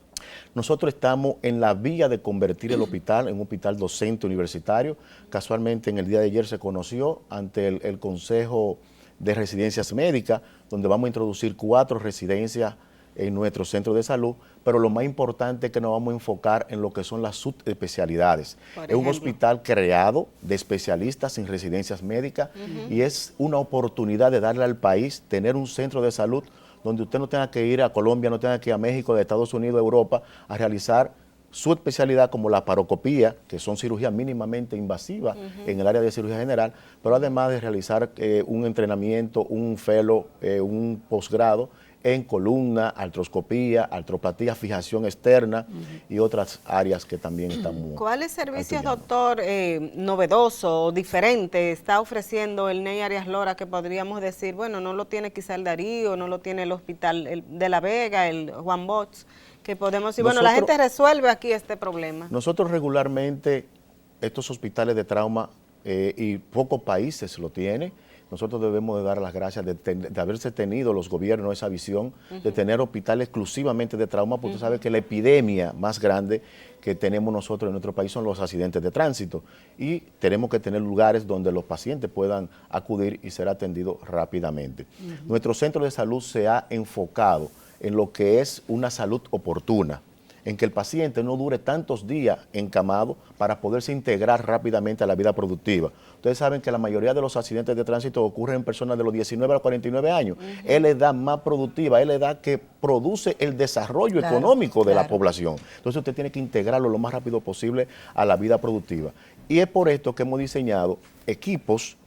Nosotros estamos en la vía de convertir el hospital en un hospital docente universitario. Casualmente en el día de ayer se conoció ante el Consejo de Residencias Médicas, donde vamos a introducir 4 residencias en nuestro centro de salud, pero lo más importante es que nos vamos a enfocar en lo que son las subespecialidades. Es un hospital creado de especialistas en residencias médicas y es una oportunidad de darle al país tener un centro de salud donde usted no tenga que ir a Colombia, no tenga que ir a México, de Estados Unidos, a Europa, a realizar su especialidad como la laparoscopía, que son cirugías mínimamente invasivas en el área de cirugía general, pero además de realizar un entrenamiento, un fellow, un posgrado en columna, artroscopía, artroplatía, fijación externa y otras áreas que también están muy ¿Cuáles servicios, estudiando. doctor, novedosos o diferentes está ofreciendo el Ney Arias Lora que podríamos decir, bueno, no lo tiene quizá el Darío, no lo tiene el Hospital de La Vega, el Juan Bosch, que podemos decir, bueno, la gente resuelve aquí este problema? Nosotros regularmente, estos hospitales de trauma, y pocos países lo tienen, nosotros debemos de dar las gracias de haberse tenido los gobiernos esa visión de tener hospitales exclusivamente de trauma, porque usted sabe que la epidemia más grande que tenemos nosotros en nuestro país son los accidentes de tránsito y tenemos que tener lugares donde los pacientes puedan acudir y ser atendidos rápidamente. Nuestro centro de salud se ha enfocado en lo que es una salud oportuna, en que el paciente no dure tantos días encamado para poderse integrar rápidamente a la vida productiva. Ustedes saben que la mayoría de los accidentes de tránsito ocurren en personas de los 19 a los 49 años. Es la edad más productiva, es la edad que produce el desarrollo económico de la población. Entonces usted tiene que integrarlo lo más rápido posible a la vida productiva. Y es por esto que hemos diseñado equipos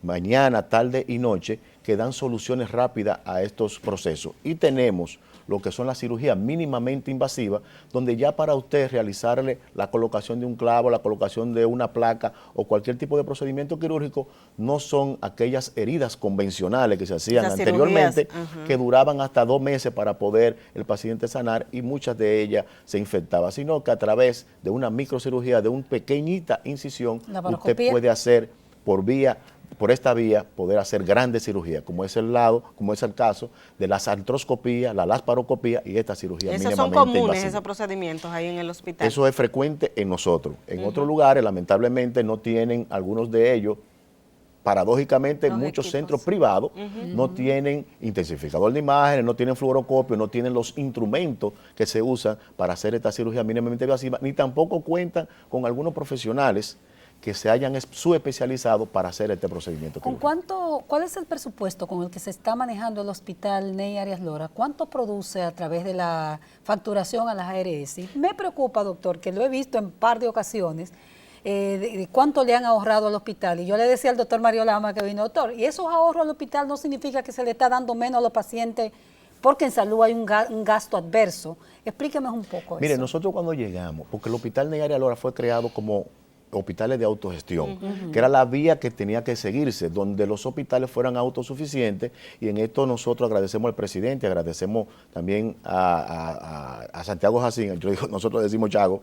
mañana, tarde y noche que dan soluciones rápidas a estos procesos. Y tenemos lo que son las cirugías mínimamente invasivas, donde ya para usted realizarle la colocación de un clavo, la colocación de una placa o cualquier tipo de procedimiento quirúrgico, no son aquellas heridas convencionales que se hacían anteriormente, que duraban hasta 2 meses para poder el paciente sanar y muchas de ellas se infectaban, sino que a través de una microcirugía, de una pequeñita incisión, usted puede hacer por esta vía, poder hacer grandes cirugías, como es el caso de las artroscopías, la laparoscopía y esta cirugía mínimamente invasiva. ¿Esos son comunes, esos procedimientos ahí en el hospital? Eso es frecuente en nosotros. En otros lugares, lamentablemente, no tienen algunos de ellos. Paradójicamente, muchos centros privados no tienen intensificador de imágenes, no tienen fluoroscopio, no tienen los instrumentos que se usan para hacer esta cirugía mínimamente invasiva, ni tampoco cuentan con algunos profesionales que se hayan subespecializado para hacer este procedimiento. ¿Cuál es el presupuesto con el que se está manejando el hospital Ney Arias Lora? ¿Cuánto produce a través de la facturación a las ARS? Me preocupa, doctor, que lo he visto en par de ocasiones, de cuánto le han ahorrado al hospital. Y yo le decía al doctor Mario Lama que vino, doctor, y esos ahorros al hospital no significa que se le está dando menos a los pacientes porque en salud hay un gasto adverso. Explíqueme un poco eso. Mire, nosotros cuando llegamos, porque el hospital Ney Arias Lora fue creado como hospitales de autogestión, que era la vía que tenía que seguirse, donde los hospitales fueran autosuficientes, y en esto nosotros agradecemos al presidente, agradecemos también a Santiago Jacín, nosotros decimos Chago,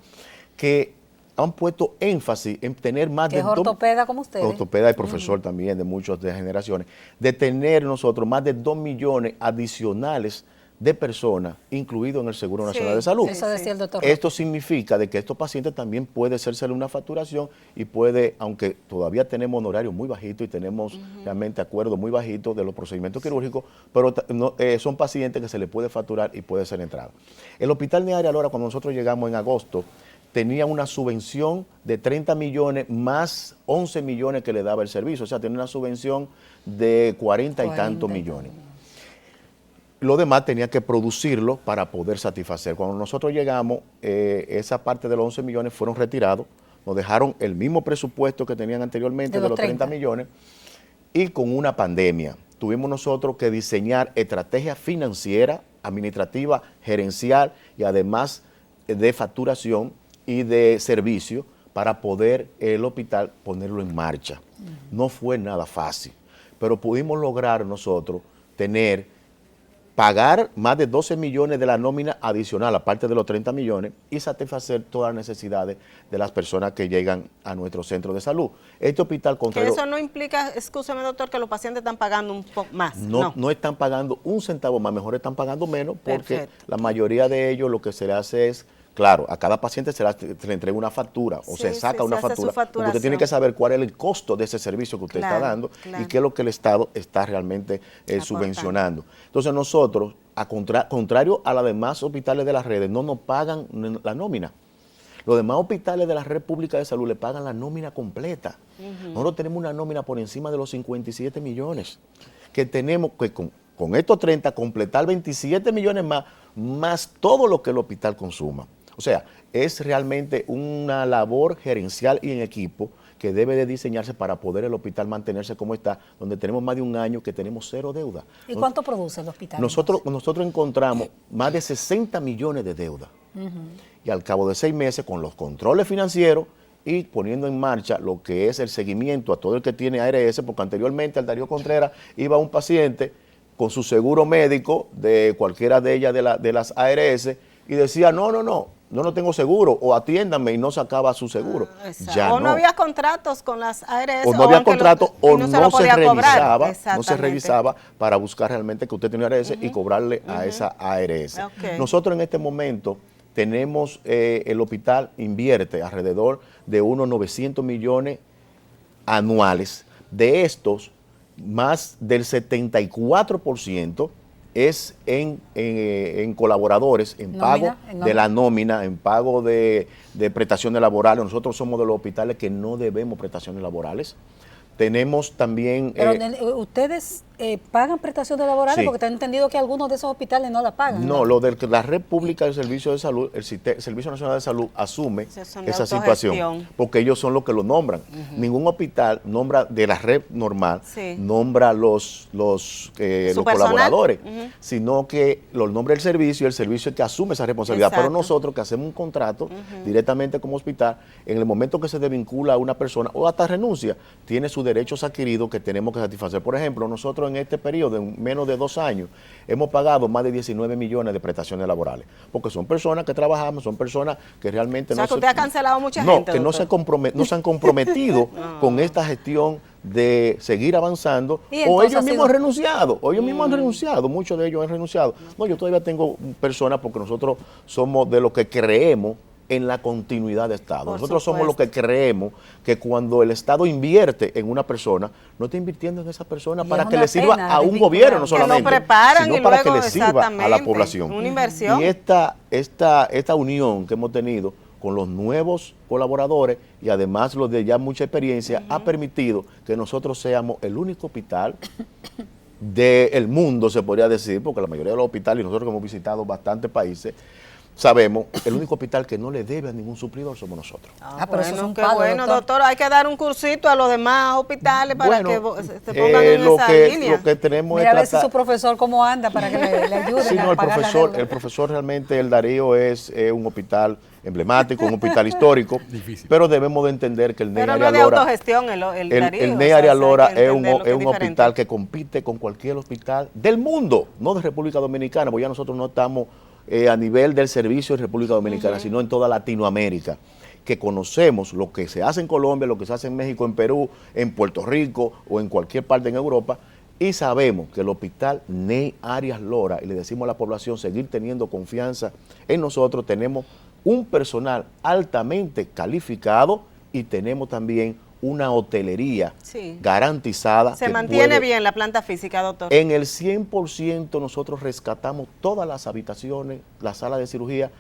que han puesto énfasis en tener más de... ¿Es ortopeda como ustedes? Ortopeda y profesor también de muchas de generaciones, de tener nosotros más de 2 millones adicionales de personas incluidos en el Seguro Nacional de Salud. Eso decía el doctor. Esto significa de que estos pacientes también puede hacerse una facturación y puede, aunque todavía tenemos honorarios muy bajitos y tenemos realmente acuerdos muy bajitos de los procedimientos quirúrgicos, pero son pacientes que se les puede facturar y puede ser entrada. El Hospital Ney Arias Lora, cuando nosotros llegamos en agosto, tenía una subvención de 30 millones más 11 millones que le daba el servicio, o sea, tenía una subvención de 40 y tantos millones. Lo demás tenía que producirlo para poder satisfacer. Cuando nosotros llegamos, esa parte de los 11 millones fueron retirados, nos dejaron el mismo presupuesto que tenían anteriormente de los 30 millones y con una pandemia. Tuvimos nosotros que diseñar estrategia financiera, administrativa, gerencial y además de facturación y de servicio para poder el hospital ponerlo en marcha. No fue nada fácil, pero pudimos lograr nosotros pagar más de 12 millones de la nómina adicional, aparte de los 30 millones, y satisfacer todas las necesidades de las personas que llegan a nuestro centro de salud. Este hospital, contrario... Que eso no implica, excúseme doctor, que los pacientes están pagando un poco más. No están pagando un centavo más, mejor están pagando menos, porque la mayoría de ellos lo que se le hace es, claro, a cada paciente se le entrega una factura o se saca una factura, porque usted tiene que saber cuál es el costo de ese servicio que usted está dando y qué es lo que el Estado está realmente subvencionando. Entonces nosotros, contrario a los demás hospitales de las redes, no nos pagan la nómina. Los demás hospitales de la red pública de salud le pagan la nómina completa. Nosotros tenemos una nómina por encima de los 57 millones, que tenemos que con estos 30 completar 27 millones más todo lo que el hospital consuma. O sea, es realmente una labor gerencial y en equipo que debe de diseñarse para poder el hospital mantenerse como está, donde tenemos más de un año que tenemos cero deuda. ¿Y cuánto produce el hospital? Nosotros encontramos más de 60 millones de deuda. Y al cabo de 6 meses, con los controles financieros y poniendo en marcha lo que es el seguimiento a todo el que tiene ARS, porque anteriormente al Darío Contreras iba un paciente con su seguro médico de cualquiera de ellas de las ARS y decía, no tengo seguro, o atiéndanme, y no sacaba su seguro. Ya o no había contratos con las ARS. O no había contrato, o no se revisaba para buscar realmente que usted tenía ARS y cobrarle a esa ARS. Okay. Nosotros en este momento tenemos, el hospital invierte alrededor de unos 900 millones anuales. De estos, más del 74% es en colaboradores, en pago de la nómina, en pago de prestaciones laborales. Nosotros somos de los hospitales que no debemos prestaciones laborales. Tenemos también... Pero ustedes pagan prestaciones laborales, sí, porque tengo entendido que algunos de esos hospitales no la pagan. No, lo de la Red Pública del Servicio de Salud, el Servicio Nacional de Salud asume esa situación, porque ellos son los que lo nombran. Ningún hospital nombra de la red normal, nombra los colaboradores, sino que los nombra el servicio es el que asume esa responsabilidad. Pero nosotros que hacemos un contrato directamente como hospital, en el momento que se desvincula a una persona o hasta renuncia, tiene sus derechos adquiridos que tenemos que satisfacer. Por ejemplo, nosotros en este periodo, en menos de 2 años, hemos pagado más de 19 millones de prestaciones laborales, porque son personas que trabajamos, son personas que realmente que usted ha cancelado mucha gente, que no se han comprometido con esta gestión de seguir avanzando, o ellos mismos han renunciado, muchos de ellos han renunciado. No, yo todavía tengo personas, porque nosotros somos de los que creemos en la continuidad de Estado. Nosotros somos los que creemos que cuando el Estado invierte en una persona, no está invirtiendo en esa persona para que le sirva a un gobierno, no solamente, sino para que le sirva a la población. Una inversión. Y esta unión que hemos tenido con los nuevos colaboradores y además los de ya mucha experiencia, ha permitido que nosotros seamos el único hospital del mundo, se podría decir, porque la mayoría de los hospitales, y nosotros que hemos visitado bastantes países, sabemos, el único hospital que no le debe a ningún suplidor somos nosotros. Pero eso es un qué palo, bueno, doctor. Hay que dar un cursito a los demás hospitales para que se pongan en esa línea. Lo que tenemos Mira, a ver si su profesor cómo anda para que le ayude. Sí, no, el profesor realmente, el Darío es un hospital emblemático, un hospital histórico, pero debemos de entender que el NEI Arias Lora, autogestión, el NEI Arias Lora es un hospital que compite con cualquier hospital del mundo, no de República Dominicana, porque ya nosotros no estamos a nivel del servicio de República Dominicana, sino en toda Latinoamérica, que conocemos lo que se hace en Colombia, lo que se hace en México, en Perú, en Puerto Rico o en cualquier parte en Europa, y sabemos que el hospital NEI Arias Lora, y le decimos a la población seguir teniendo confianza en nosotros, tenemos un personal altamente calificado y tenemos también una hotelería garantizada. Se mantiene bien la planta física, doctor. En el 100% nosotros rescatamos todas las habitaciones, la sala de cirugía.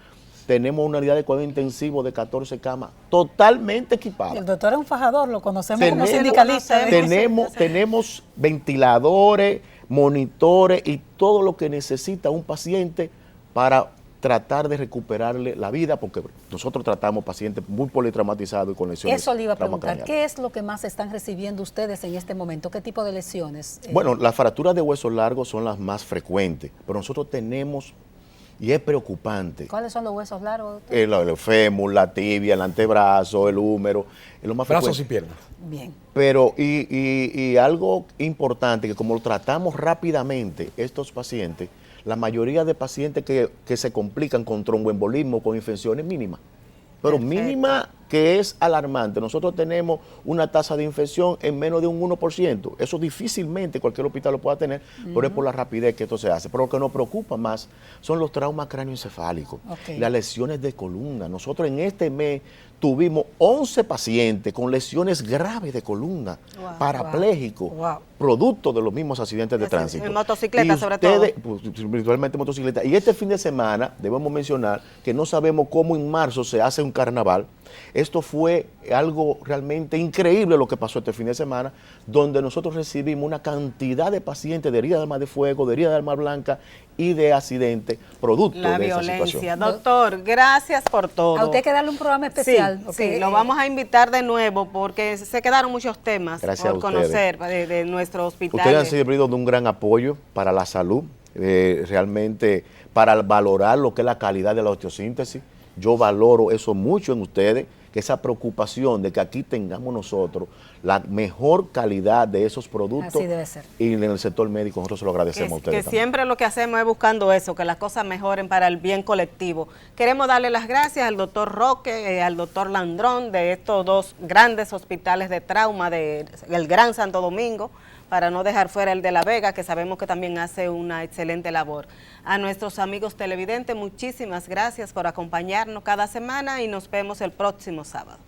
Tenemos una unidad de cuidado intensivo de 14 camas totalmente equipada. El doctor es un fajador, lo conocemos como sindicalista. Tenemos ventiladores, monitores y todo lo que necesita un paciente para tratar de recuperarle la vida, porque nosotros tratamos pacientes muy politraumatizados y con lesiones. Eso le iba a preguntar, ¿qué es lo que más están recibiendo ustedes en este momento? ¿Qué tipo de lesiones? Bueno, las fracturas de huesos largos son las más frecuentes, pero nosotros tenemos, y es preocupante. ¿Cuáles son los huesos largos? El fémur, la tibia, el antebrazo, el húmero, es lo más frecuente. Brazos y piernas. Bien. Pero, y algo importante, que como lo tratamos rápidamente estos pacientes, la mayoría de pacientes que se complican con tromboembolismo, con infecciones mínimas, pero mínima, que es alarmante. Nosotros tenemos una tasa de infección en menos de un 1%. Eso difícilmente cualquier hospital lo pueda tener, pero es por la rapidez que esto se hace. Pero lo que nos preocupa más son los traumas cráneoencefálicos, las lesiones de columna. Nosotros en este mes tuvimos 11 pacientes con lesiones graves de columna, parapléjicos, producto de los mismos accidentes de tránsito. En motocicleta, sobre todo. Virtualmente motocicleta. Y este fin de semana, debemos mencionar que no sabemos cómo en marzo se hace un carnaval. Esto fue algo realmente increíble lo que pasó este fin de semana, donde nosotros recibimos una cantidad de pacientes de heridas de arma de fuego, de heridas de arma blanca y de accidentes producto de esa situación. Doctor, gracias por todo. A usted hay que darle un programa especial. Sí, lo vamos a invitar de nuevo porque se quedaron muchos temas por conocer de nuestro hospital. Ustedes han servido de un gran apoyo para la salud, realmente para valorar lo que es la calidad de la osteosíntesis. Yo valoro eso mucho en ustedes, que esa preocupación de que aquí tengamos nosotros la mejor calidad de esos productos. Así debe ser. Y en el sector médico nosotros se lo agradecemos a ustedes. Que siempre lo que hacemos es buscando eso, que las cosas mejoren para el bien colectivo. Queremos darle las gracias al doctor Roque, al doctor Landrón, de estos dos grandes hospitales de trauma del Gran Santo Domingo, para no dejar fuera el de La Vega, que sabemos que también hace una excelente labor. A nuestros amigos televidentes, muchísimas gracias por acompañarnos cada semana y nos vemos el próximo sábado.